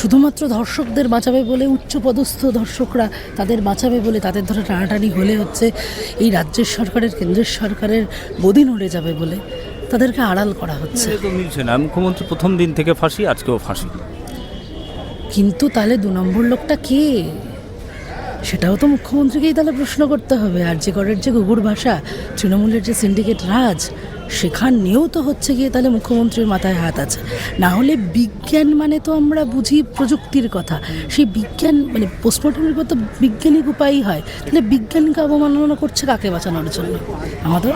শুধুমাত্র ধর্ষকদের বাঁচাবে বলে উচ্চপদস্থ ধর্ষকরা তাদের বাঁচাবে বলে তাদের ধরে টানাটানি হলে হচ্ছে এই রাজ্যের সরকারের কেন্দ্রের সরকারের গদি নড়ে যাবে বলে তাদেরকে আড়াল করা হচ্ছে। তো মিলছে না, মুখ্যমন্ত্রী প্রথম দিন থেকে ফাঁসি, আজকেও ফাঁসি। কিন্তু তাহলে 2 নম্বর লোকটা কে, সেটাও তো মুখ্যমন্ত্রীকেই তাহলে প্রশ্ন করতে হবে। আর যে করের যে গুগুর ভাষা, তৃণমূলের যে সিন্ডিকেট রাজ, সেখানেও তো হচ্ছে গিয়ে তাহলে মুখ্যমন্ত্রীর মাথায় হাত আছে। না হলে বিজ্ঞান মানে তো আমরা বুঝি প্রযুক্তির কথা, সেই বিজ্ঞান মানে পোস্টমর্টমের পর তো বৈজ্ঞানিক উপায়ই হয়, তাহলে বিজ্ঞানকে অবমাননা করছে কাকে বাঁচানোর জন্য?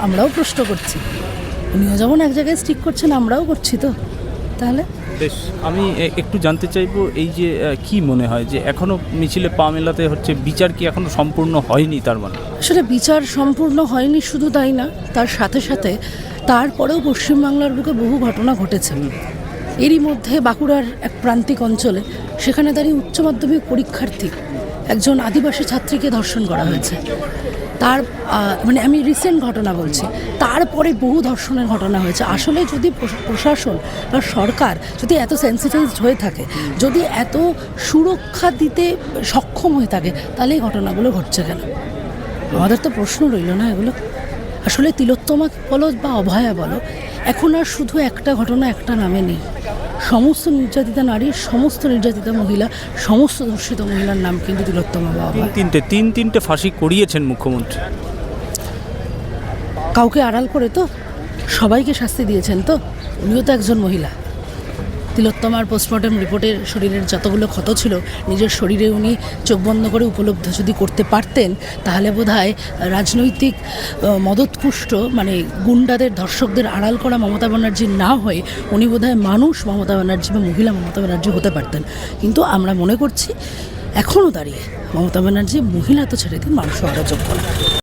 আমরাও প্রশ্ন করছি, উনিও যেমন এক জায়গায় স্টিক করছেন, আমরাও করছি তো। তাহলে বেশ, আমি একটু জানতে চাইবো, এই যে কি মনে হয় যে এখনো মিছিলে পা মেলাতে হচ্ছে, বিচার কি এখনো সম্পূর্ণ হয়নি? তার মানে আসলে বিচার সম্পূর্ণ হয়নি, শুধু তাই না, তার সাথে সাথে তারপরেও পশ্চিমবাংলার বুকে বহু ঘটনা ঘটেছে। এরই মধ্যে বাঁকুড়ার এক প্রান্তিক অঞ্চলে সেখানে দাঁড়িয়ে উচ্চ মাধ্যমিক পরীক্ষার্থী একজন আদিবাসী ছাত্রীকে ধর্ষণ করা হয়েছে। তার মানে আমি রিসেন্ট ঘটনা বলছি, তারপরে বহু ধর্ষণের ঘটনা হয়েছে। আসলে যদি প্রশাসন বা সরকার যদি এত সেন্সিটাইজড হয়ে থাকে, যদি এত সুরক্ষা দিতে সক্ষম হয়ে থাকে, তাহলে এই ঘটনাগুলো ঘটছে কেন? আমাদের তো প্রশ্ন রইল না এগুলো। আসলে তিলোত্তমা বলো বা অভয়া বলো, এখন আর শুধু একটা ঘটনা একটা নামে নেই। সমস্ত নির্যাতিতা নারী, সমস্ত নির্যাতিতা মহিলা, সমস্ত ধর্ষিত মহিলার নাম কিন্তু তিলোত্তমা বা অভয়া। তিনটে ফাঁসি করিয়েছেন মুখ্যমন্ত্রী। কাউকে আড়াল করে তো, সবাইকে শাস্তি দিয়েছেন তো। উনিও তো একজন মহিলা। তিলোত্তমার পোস্টমর্টম রিপোর্টের শরীরের যতগুলো ক্ষত ছিল, নিজের শরীরে উনি চোখ বন্ধ করে উপলব্ধ যদি করতে পারতেন, তাহলে বোধহয় রাজনৈতিক মদতপুষ্ট মানে গুন্ডাদের, ধর্ষকদের আড়াল করা মমতা ব্যানার্জি না হয়ে উনি বোধহয় মানুষ মমতা ব্যানার্জি বা মহিলা মমতা ব্যানার্জি হতে পারতেন। কিন্তু আমরা মনে করছি এখনও দাঁড়িয়ে মমতা ব্যানার্জি মহিলা তো ছেড়ে দিন, মানুষও আরও যোগ্য না।